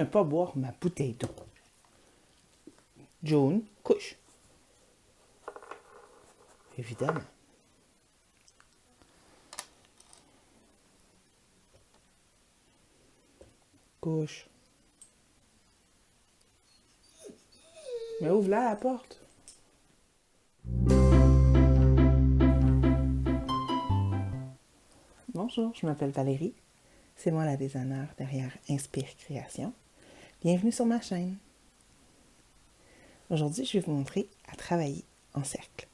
ne pas boire ma bouteille d'eau? June, couche. Évidemment. Couche. Mais ouvre-la la porte. Bonjour, je m'appelle Valérie. C'est moi la designer derrière Inspire Création. Bienvenue sur ma chaîne. Aujourd'hui, je vais vous montrer à travailler en cercle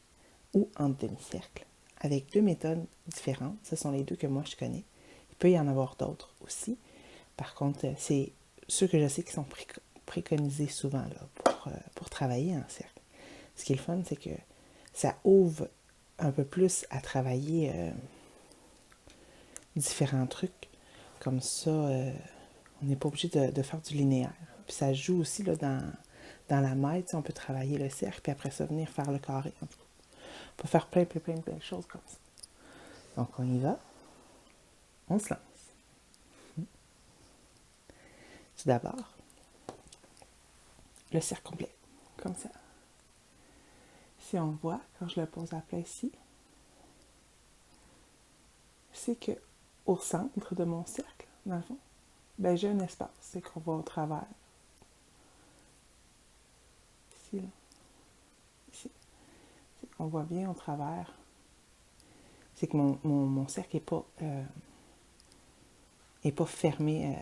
ou en demi-cercle avec deux méthodes différentes. Ce sont les deux que moi je connais. Il peut y en avoir d'autres aussi. Par contre, c'est ceux que je sais qui sont préconisés souvent là, pour travailler en cercle. Ce qui est le fun, c'est que ça ouvre un peu plus à travailler différents trucs. Comme ça, on n'est pas obligé de faire du linéaire. Puis ça joue aussi là, dans la maille, on peut travailler le cercle, puis après ça, venir faire le carré. On peut faire plein de choses comme ça. Donc, on y va. On se lance. Tout d'abord, le cercle complet, comme ça. Si on voit, quand je le pose à plat ici, c'est que au centre de mon cercle, dans le fond, ben, j'ai un espace. C'est qu'on va au travers. Ici, là. Ici. C'est qu'on voit bien au travers. C'est que mon cercle n'est pas fermé.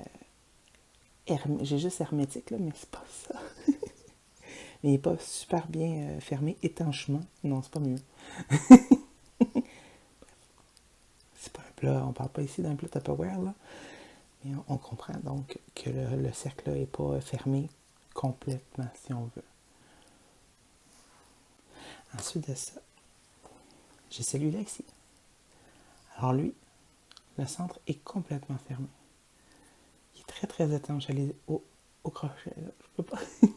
J'ai juste hermétique, là, mais c'est pas ça. Mais il n'est pas super bien fermé étanchement. Non, c'est pas mieux. C'est pas un plat, on parle pas ici d'un plat Tupperware, là. Mais on comprend donc que le cercle n'est pas fermé complètement, si on veut. Ensuite de ça, j'ai celui-là ici. Alors lui, le centre est complètement fermé. Il est très étanche. Allez au crochet, là. Je peux pas. Je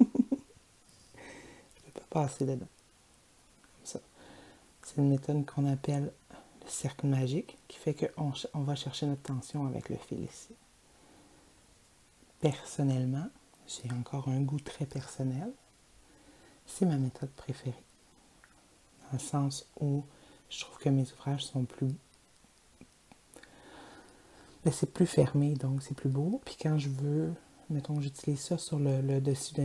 peux pas passer dedans. Comme ça. C'est une méthode qu'on appelle le cercle magique, qui fait qu'on va chercher notre tension avec le fil ici. Personnellement, j'ai encore un goût très personnel. C'est ma méthode préférée. Dans le sens où je trouve que mes ouvrages sont plus... Ben, c'est plus fermé, donc c'est plus beau. Puis quand je veux, mettons que j'utilise ça sur le dessus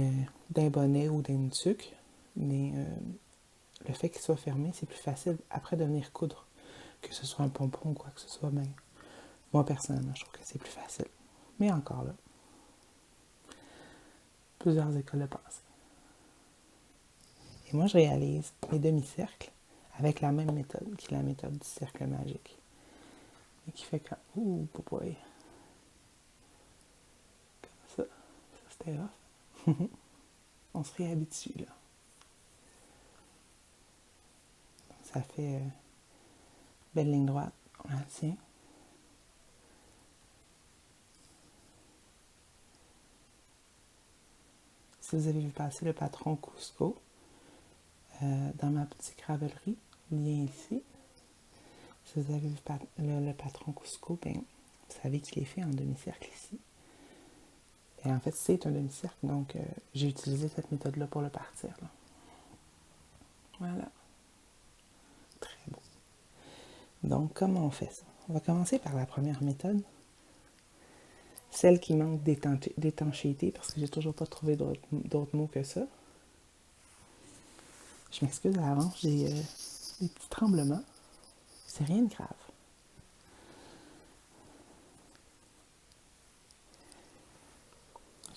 d'un bonnet ou d'une tuque, mais le fait qu'il soit fermé, c'est plus facile après de venir coudre. Que ce soit un pompon ou quoi que ce soit, ben, moi personnellement, je trouve que c'est plus facile. Mais encore là, plusieurs écoles de pensée. Et moi, je réalise mes demi-cercles avec la même méthode, qui est la méthode du cercle magique. Et qui fait que, ouh, boy. Comme ça c'était off. On se réhabitue, là. Donc, ça fait belle ligne droite. On la tient. Si vous avez vu passer le patron Cusco dans ma boutique Ravelry, lien ici. Si vous avez vu le patron Cusco, ben, vous savez qu'il est fait en demi-cercle ici. Et en fait, c'est un demi-cercle, donc j'ai utilisé cette méthode-là pour le partir. Là. Voilà. Très beau. Donc, comment on fait ça? On va commencer par la première méthode. Celle qui manque d'étanchéité, parce que j'ai toujours pas trouvé d'autres mots que ça. Je m'excuse à l'avance, j'ai des petits tremblements. C'est rien de grave.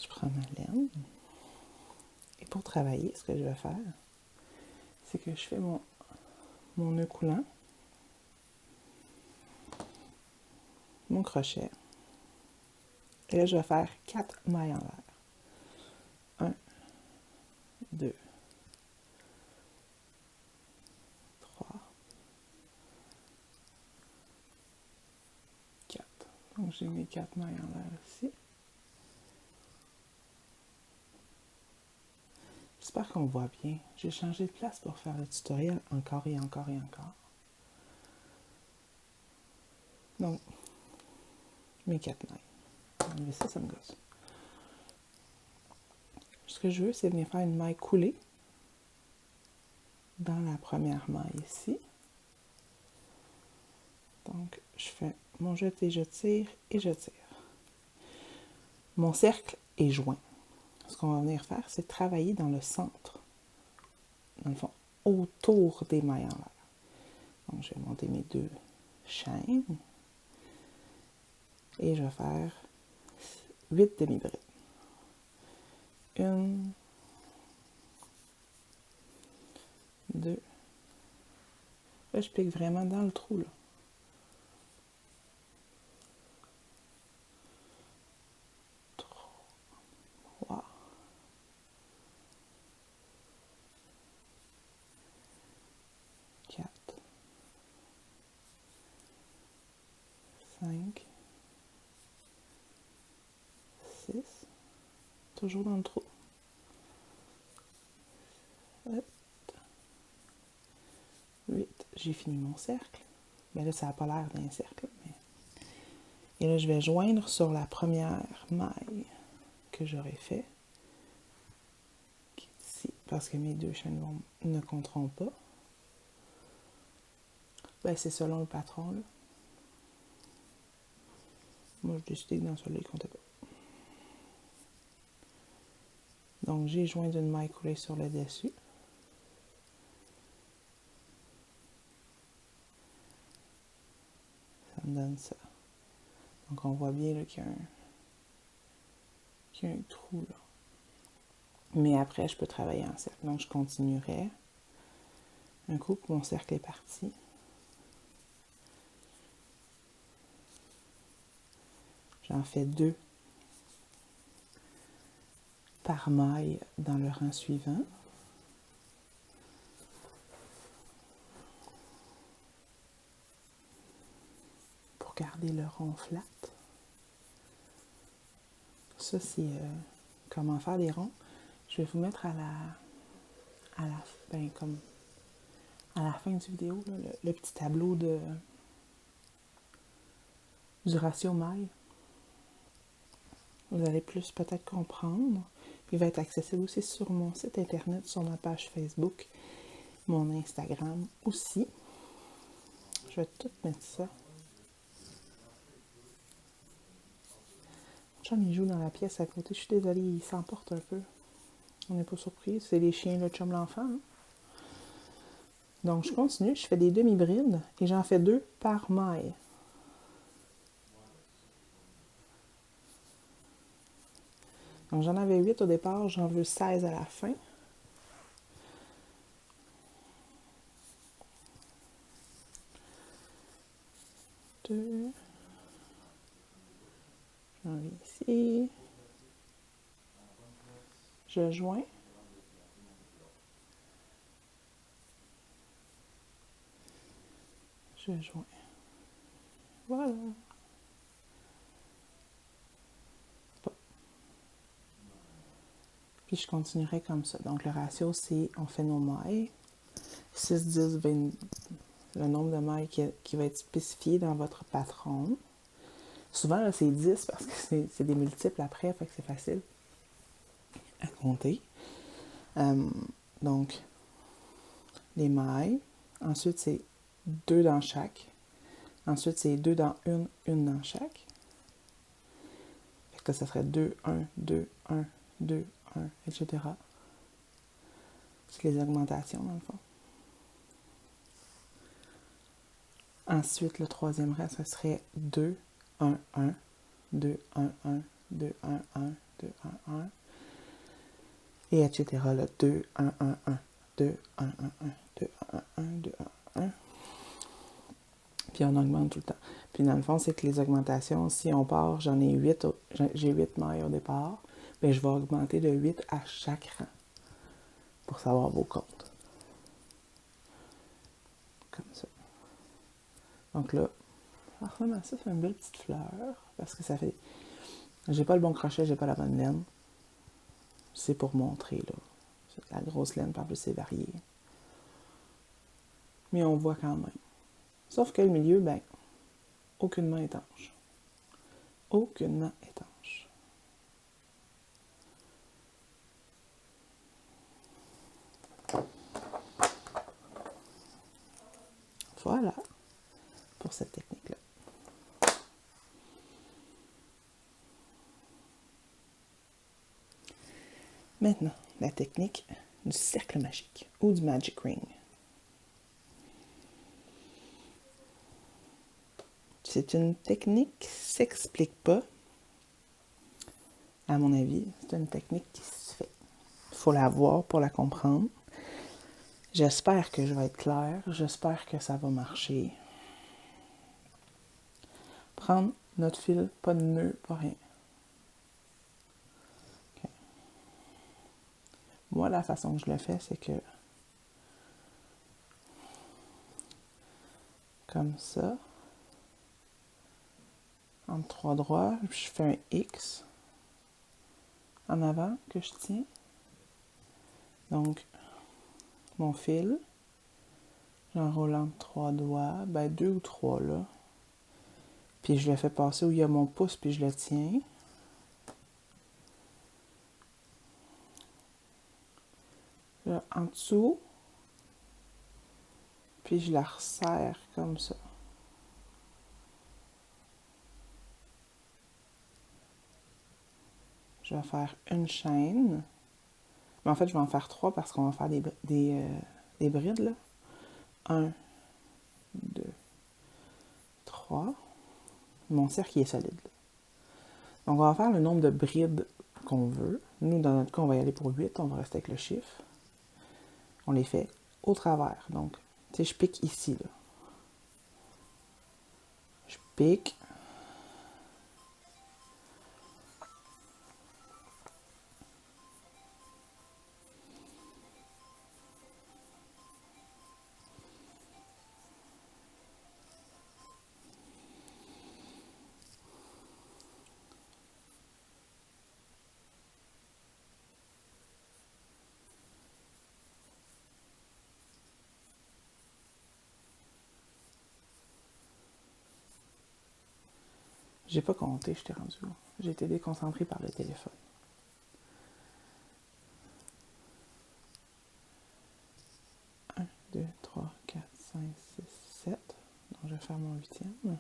Je prends ma laine. Et pour travailler, ce que je vais faire, c'est que je fais mon nœud coulant, mon crochet. Et là, je vais faire 4 mailles en l'air. 1, 2, 3, 4. Donc, j'ai mis 4 mailles en l'air ici. J'espère qu'on voit bien. J'ai changé de place pour faire le tutoriel encore et encore et encore. Donc, mes 4 mailles. Mais ça me gosse. Ce que je veux, c'est venir faire une maille coulée dans la première maille ici. Donc, je fais mon jeté, je tire et je tire. Mon cercle est joint. Ce qu'on va venir faire, c'est travailler dans le centre, dans le fond, autour des mailles en l'air. Donc, je vais monter mes 2 chaînes et je vais faire 8 demi-brides. 1, 2. Là, je pique vraiment dans le trou, là. 3, 4, 5, 6, toujours dans le trou. 7, 8, j'ai fini mon cercle. Mais là, ça n'a pas l'air d'un cercle. Mais... Et là, je vais joindre sur la première maille que j'aurais fait, qui est ici, parce que mes 2 chaînes ne compteront pas. Ben, c'est selon le patron, là. Moi, j'ai décidé que dans celui-là, il ne comptait pas. Donc, j'ai joint d'une maille coulée sur le dessus. Ça me donne ça. Donc, on voit bien qu'il y a un trou, là. Mais après, je peux travailler en cercle. Donc, je continuerai. Un coup que mon cercle est parti. J'en fais 2 par maille dans le rang suivant. Pour garder le rond flat. Ça, c'est comment faire des ronds. Je vais vous mettre à la fin du vidéo, là, le petit tableau du ratio maille. Vous allez plus peut-être comprendre. Puis il va être accessible aussi sur mon site internet, sur ma page Facebook, mon Instagram aussi. Je vais tout mettre ça. Mon chum, il joue dans la pièce à côté. Je suis désolée, il s'emporte un peu. On n'est pas surpris. C'est les chiens, le chum, l'enfant. Hein? Donc, je continue. Je fais des demi-brides et j'en fais 2 par maille. Donc, j'en avais 8 au départ. J'en veux 16 à la fin. Deux. J'en vais ici. Je joins. Je joins. Voilà. Puis je continuerai comme ça. Donc le ratio, c'est on fait nos mailles. 6, 10, 20, le nombre de mailles qui va être spécifié dans votre patron. Souvent, là, c'est 10 parce que c'est des multiples après, fait que c'est facile à compter. Donc, les mailles. Ensuite, c'est 2 dans chaque. Ensuite, c'est 2 dans une dans chaque. Fait que ça serait 2, 1, 2, 1, 2, 1, etc. C'est les augmentations, dans le fond. Ensuite, le troisième rang, ce serait 2, 1, 1, 2, 1, 1, 2, 1, 1, 2, 1, 1. Et etc. Là, 2, 1, 1, 1, 2, 1, 1, 1, 2, 1, 1, 2, 1, 1. Puis on augmente tout le temps. Puis dans le fond, c'est que les augmentations, si on part, j'ai 8 mailles au départ, bien je vais augmenter de 8 à chaque rang pour savoir vos comptes. Comme ça. Donc là, ça ressemble à ça, c'est une belle petite fleur, parce que ça fait... J'ai pas le bon crochet, j'ai pas la bonne laine. C'est pour montrer, là. C'est la grosse laine, par plus c'est varié. Mais on voit quand même. Sauf que le milieu, ben, aucunement étanche. Aucunement étanche. Voilà, pour cette technique-là. Maintenant, la technique du cercle magique ou du magic ring. C'est une technique qui ne s'explique pas, à mon avis. C'est une technique qui se fait. Il faut la voir pour la comprendre. J'espère que je vais être claire. J'espère que ça va marcher. Prendre notre fil, pas de nœud, pas rien. Okay. Moi, la façon que je le fais, c'est que comme ça, entre trois droits, je fais un X en avant que je tiens. Donc, mon fil, j'enroule entre trois doigts, ben 2 ou 3 là. Puis je le fais passer où il y a mon pouce, puis je le tiens. Là, en dessous, puis je la resserre comme ça. Je vais faire une chaîne. Mais en fait, je vais en faire 3 parce qu'on va faire des brides, là. 1, 2, 3. Mon cercle, il est solide, là. Donc, on va faire le nombre de brides qu'on veut. Nous, dans notre cas, on va y aller pour 8. On va rester avec le chiffre. On les fait au travers. Donc, tu sais, je pique ici, là. Je pique. J'ai pas compté, je t'ai rendu où. J'ai été déconcentrée par le téléphone. 1, 2, 3, 4, 5, 6, 7. Donc, je vais faire mon 8e.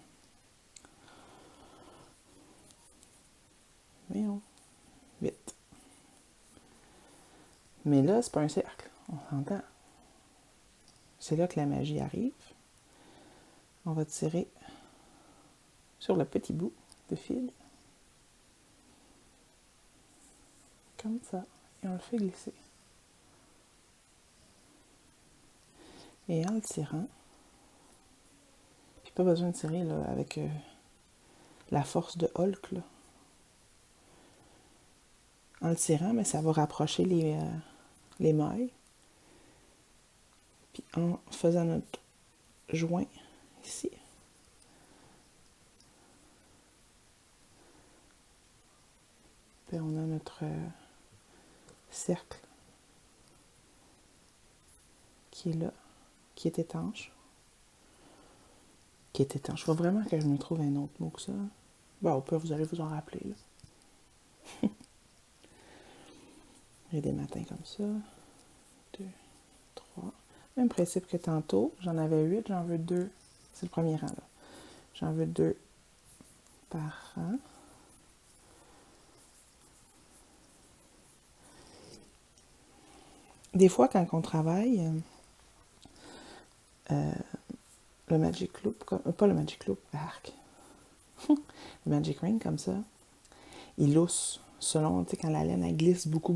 Voyons. 8. Mais là, c'est pas un cercle. On s'entend. C'est là que la magie arrive. On va tirer sur le petit bout de fil. Comme ça. Et on le fait glisser. Et en le tirant, puis pas besoin de tirer là, avec la force de Hulk. Là. En le tirant, mais ça va rapprocher les mailles. Puis en faisant notre joint ici, puis on a notre cercle qui est là, qui est étanche. Qui est étanche. Il faut vraiment que je me trouve un autre mot que ça. Bon, au pire, vous allez vous en rappeler. Là. J'ai des matins comme ça. 2, 3. Même principe que tantôt. J'en avais 8, j'en veux 2. C'est le premier rang, là. J'en veux 2 par rang. Des fois, quand on travaille, le Magic Loop, pas le Magic Loop, arc. Le Magic Ring, comme ça, il lousse selon, tu sais, quand la laine, elle glisse beaucoup,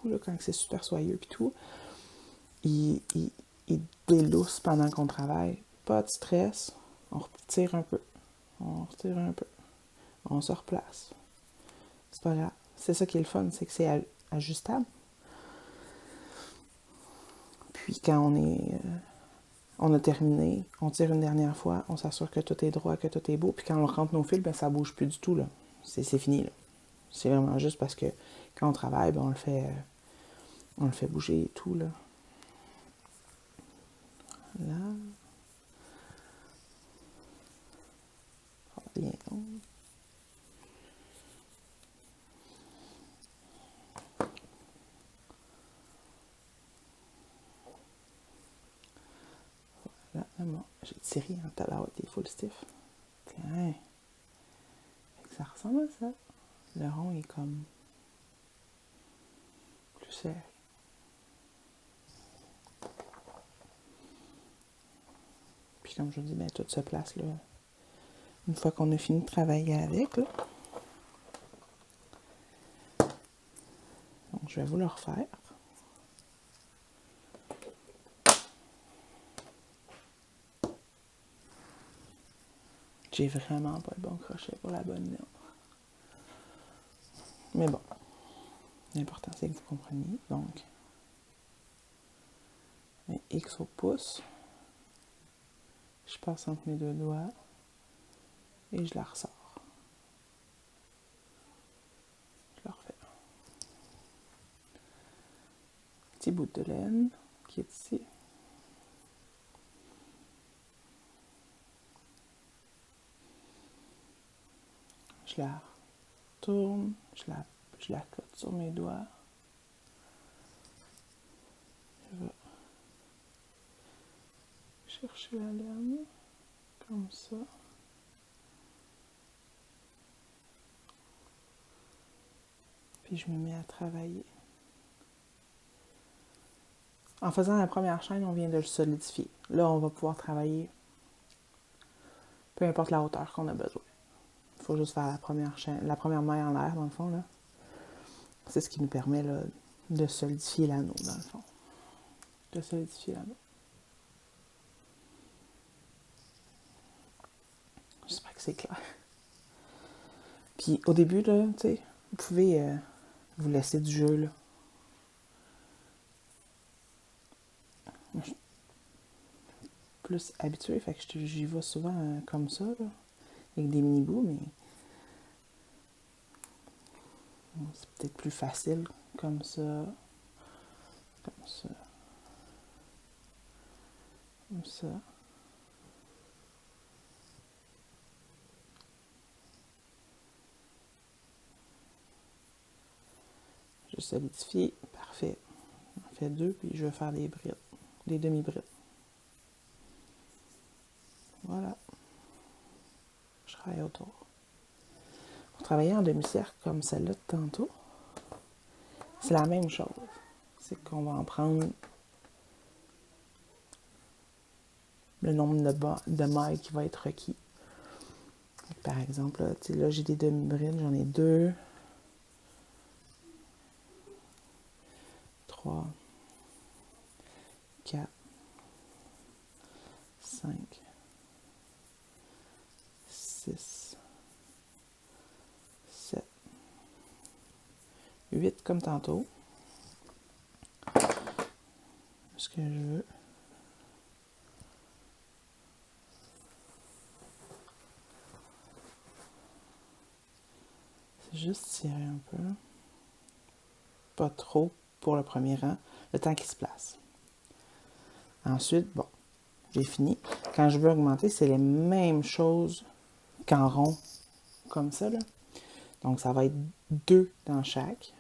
là, quand c'est super soyeux puis tout, il délousse pendant qu'on travaille. Pas de stress, on retire un peu, on se replace. C'est pas grave. C'est ça qui est le fun, c'est que c'est ajustable. Puis quand on a terminé, on tire une dernière fois, on s'assure que tout est droit, que tout est beau, puis quand on rentre nos fils, ben ça bouge plus du tout, là. C'est fini, là. C'est vraiment juste parce que quand on travaille, ben on le fait bouger et tout, là. Là. Bien. Voilà, la vraiment... J'ai tiré en tabarouette, il est full stiff. Tiens. Fait que ça ressemble à ça. Le rond est comme plus serré. Puis comme je vous dis, ben, tout se place là. Une fois qu'on a fini de travailler avec, là. Donc je vais vous le refaire. J'ai vraiment pas le bon crochet pour la bonne ligne. Mais bon, l'important c'est que vous compreniez. Donc, un X au pouce. Je passe entre mes deux doigts et je la ressors. Je la refais. Petit bout de laine qui est ici. Je la tourne, je la cote sur mes doigts. Je vais chercher la laine comme ça. Puis je me mets à travailler. En faisant la première chaîne, on vient de le solidifier. Là, on va pouvoir travailler peu importe la hauteur qu'on a besoin. Il faut juste faire la première maille en l'air, dans le fond, là. C'est ce qui nous permet là, de solidifier l'anneau, dans le fond. De solidifier l'anneau. J'espère que c'est clair. Puis au début, là, tu sais, vous pouvez vous laisser du jeu, là. Moi, je suis plus habituée, fait que j'y vais souvent comme ça, là, avec des mini-bouts, mais bon, c'est peut-être plus facile comme ça, comme ça, comme ça. Je solidifie, parfait. On fait deux, puis je vais faire des brides, des demi-brides. Voilà. Je travaille autour. Pour travailler en demi-cercle comme celle-là de tantôt, c'est la même chose. C'est qu'on va en prendre le nombre de mailles qui va être requis. Par exemple, là j'ai des demi-brides, j'en ai 2, 3, 4, 5, 6, 7, 8 comme tantôt. Ce que je veux. C'est juste tirer un peu. Pas trop pour le premier rang, le temps qu'il se place. Ensuite, bon, j'ai fini. Quand je veux augmenter, c'est les mêmes choses qu'en rond, comme ça, là. Donc, ça va être 2 dans chaque.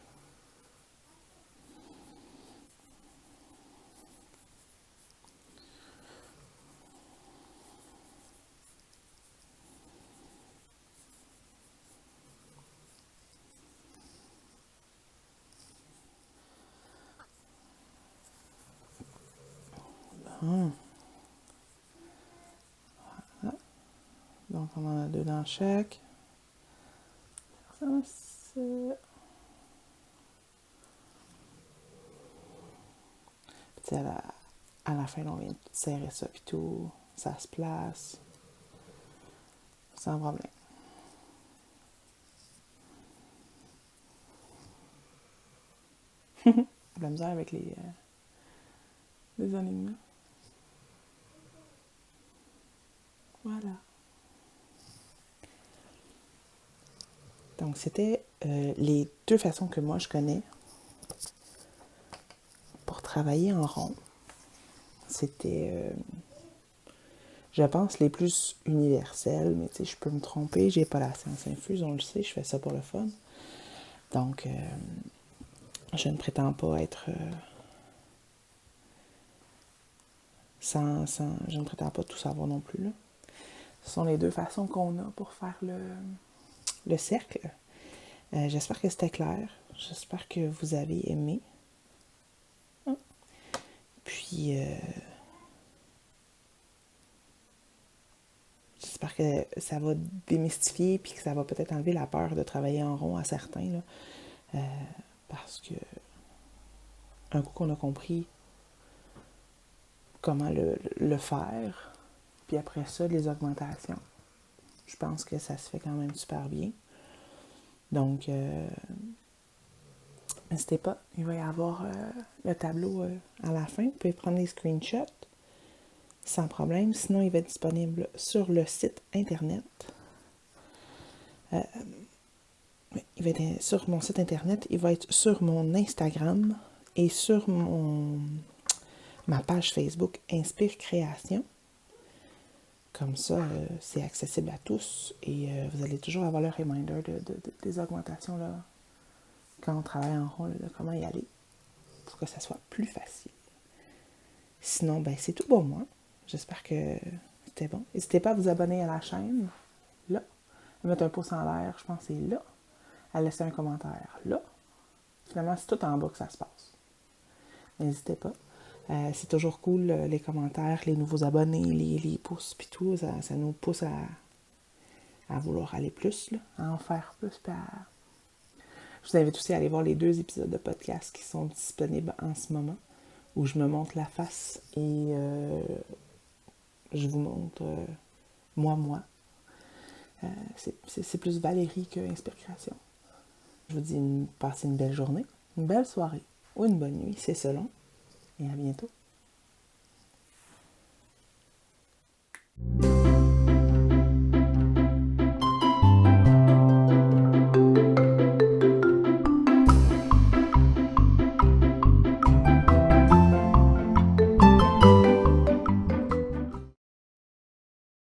Voilà. Donc, on en a 2 dans chaque. Ça, c'est... Puis, à la fin, on vient de serrer ça, puis tout, ça se place. Sans problème. La misère avec les alignements. Voilà. Donc, c'était les 2 façons que moi je connais pour travailler en rond. C'était, je pense, les plus universelles, mais tu sais, je peux me tromper, j'ai pas la science infuse, on le sait, je fais ça pour le fun. Donc, je ne prétends pas être Je ne prétends pas tout savoir non plus, là. Ce sont les deux façons qu'on a pour faire le cercle. J'espère que c'était clair. J'espère que vous avez aimé. Puis, j'espère que ça va démystifier puis que ça va peut-être enlever la peur de travailler en rond à certains, là. Parce que un coup qu'on a compris comment le faire, puis après ça, les augmentations, je pense que ça se fait quand même super bien. Donc, n'hésitez pas, il va y avoir le tableau à la fin. Vous pouvez prendre des screenshots sans problème. Sinon, il va être disponible sur le site internet. Il va être sur mon site internet. Il va être sur mon Instagram et sur ma page Facebook Inspire Création. Comme ça, c'est accessible à tous et vous allez toujours avoir le reminder des augmentations là, quand on travaille en rond, là, de comment y aller pour que ça soit plus facile. Sinon, ben c'est tout pour moi. J'espère que c'était bon. N'hésitez pas à vous abonner à la chaîne, là. À mettre un pouce en l'air, je pense que c'est là. À laisser un commentaire, là. Finalement, c'est tout en bas que ça se passe. N'hésitez pas. C'est toujours cool, les commentaires, les nouveaux abonnés, les pouces, puis tout. Ça nous pousse à vouloir aller plus, là, à en faire plus. Je vous invite aussi à aller voir les 2 épisodes de podcast qui sont disponibles en ce moment, où je me montre la face et je vous montre moi. C'est plus Valérie que Inspiration. Je vous dis passez une belle journée, une belle soirée ou une bonne nuit, c'est selon. Et à bientôt.